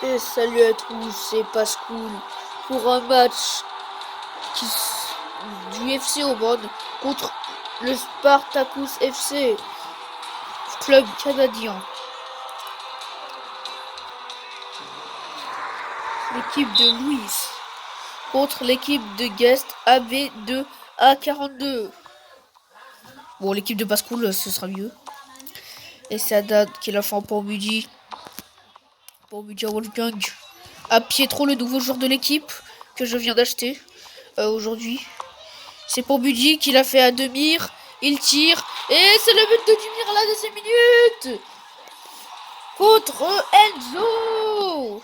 Et salut à tous, c'est Pascool pour un match du FC Aubonne contre le Spartacus FC, club canadien. L'équipe de Louis contre l'équipe de Guest AB2A42. Bon, l'équipe de Pascool, ce sera mieux. Et c'est Haddad qui l'a fait en Pambudi. Pambudi à Wolfgang. À Pietro, le nouveau joueur de l'équipe que je viens d'acheter aujourd'hui. C'est pour Buddy qu'il a fait à Demir. Il tire. Et c'est le but de Demir à la deuxième minute. Contre Enzo.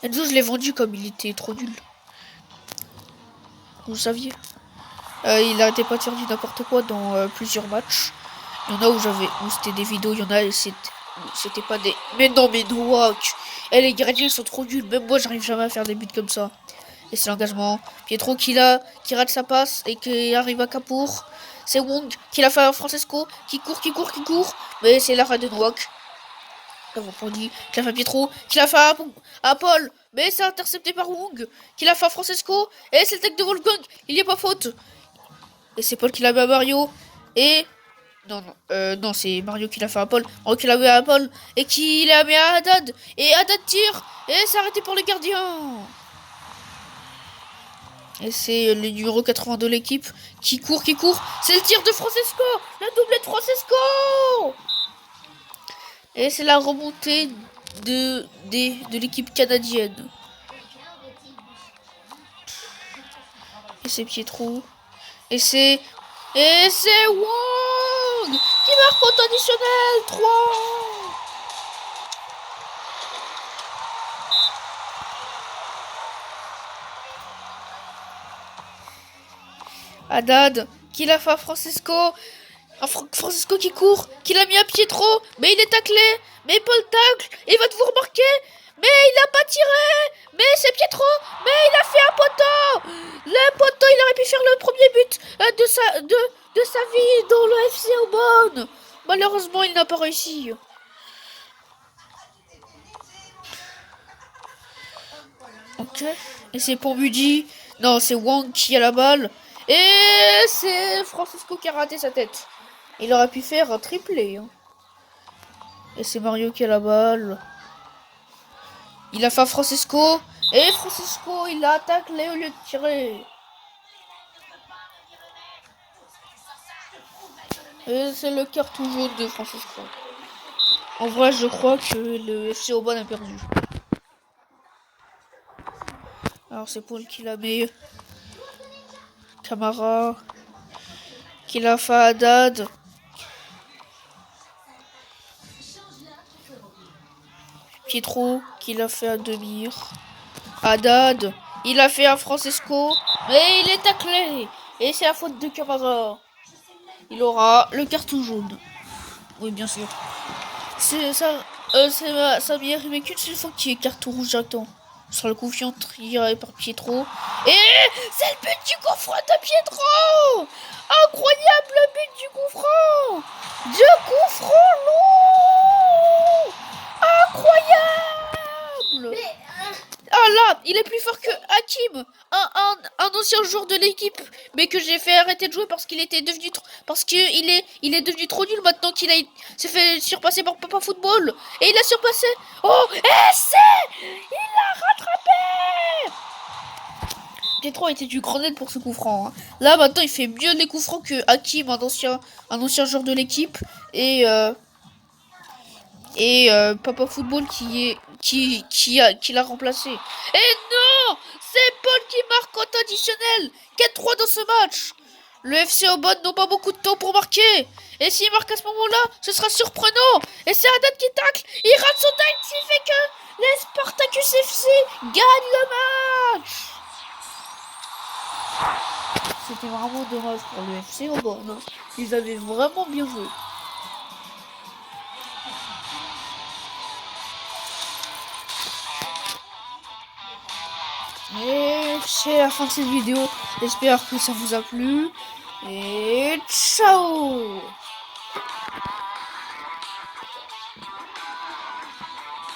Enzo, je l'ai vendu comme il était trop nul. Vous saviez. Il arrêtait pas de faire du n'importe quoi dans plusieurs matchs. Il y en a où c'était des vidéos. Il y en a et c'était pas des... Mais non, mais Noak. Les gardiens sont trop nuls. Même moi, j'arrive jamais à faire des buts comme ça. Et c'est l'engagement. Pietro qui rate sa passe et qui arrive à Capour. C'est Wong qui l'a fait à Francesco. Qui court. Mais c'est l'arrêt de Noak. Qui l'a fait à Pietro. Qui l'a fait à Paul. Mais c'est intercepté par Wong. Qui l'a fait à Francesco. Et c'est le tech de Wolfgang. Il n'y a pas faute. Et c'est Paul qui l'a mis à Mario. Et... Non, c'est Mario qui l'a fait à Paul. Mario qui l'a mis à Paul. Et qui l'a mis à Haddad. Et Haddad tire. Et c'est arrêté pour le gardien. Et c'est le numéro 80 de l'équipe qui court. C'est le tir de Francesco. La doublée de Francesco. Et c'est la remontée de l'équipe canadienne. Et c'est Pietro. Et c'est Wong qui marque au temps additionnel. 3. Haddad qui l'a fait à Francesco. Francesco qui court, qui l'a mis à Pietro, mais il est taclé, mais Paul tacle, il va devoir marquer, mais il n'a pas tiré, mais c'est Pietro, mais il a fait un poteau. Le poteau, il aurait pu faire le premier but de sa vie dans le FC Aubonne. Malheureusement, il n'a pas réussi. Ok, et c'est pour Buddy. Non, c'est Wang qui a la balle. Et c'est Francesco qui a raté sa tête. Il aurait pu faire un triplé. Hein. Et c'est Mario qui a la balle. Il a fait à Francesco. Et Francesco, il a taclé au lieu de tirer. Et c'est le carton jaune de Francesco. En vrai, je crois que le FC Aubonne a perdu. Alors c'est Paul qui la met. Camara. Qui l'a fait à Haddad. Pietro qui l'a fait à Demir. Haddad, il a fait à Francesco, mais il est taclé. Et c'est la faute de Camara. Il aura le carton jaune. Oui, bien sûr. C'est ça. Ça m'est arrivé qu'une seule fois qu'il y ait carton rouge directement. Sur le coup tiré par Pietro. Et c'est le but du coup franc de Pietro. Incroyable le but du coup franc. Du coup franc long. Incroyable. Ah là, il est plus fort que Hakim, un ancien joueur de l'équipe, mais que j'ai fait arrêter de jouer parce qu'il était devenu il est devenu trop nul maintenant s'est fait surpasser par Papa Football et il a surpassé. Oh, il a rattrapé. Pietro était du grand aide pour ce coup franc. Hein. Là maintenant il fait mieux les coups francs que Hakim, un ancien joueur de l'équipe et Papa Football qui l'a remplacé. Et non, c'est Paul qui marque en temps additionnel. 4-3 dans ce match. Le FC Aubonne n'ont pas beaucoup de temps pour marquer. Et s'il marque à ce moment-là, ce sera surprenant. Et c'est Haddad qui tacle. Il rate son tacle, ce qui fait que les Spartacus FC gagnent le match. C'était vraiment dommage pour le FC Aubonne. Ils avaient vraiment bien joué. Et c'est la fin de cette vidéo. J'espère que ça vous a plu. Et ciao!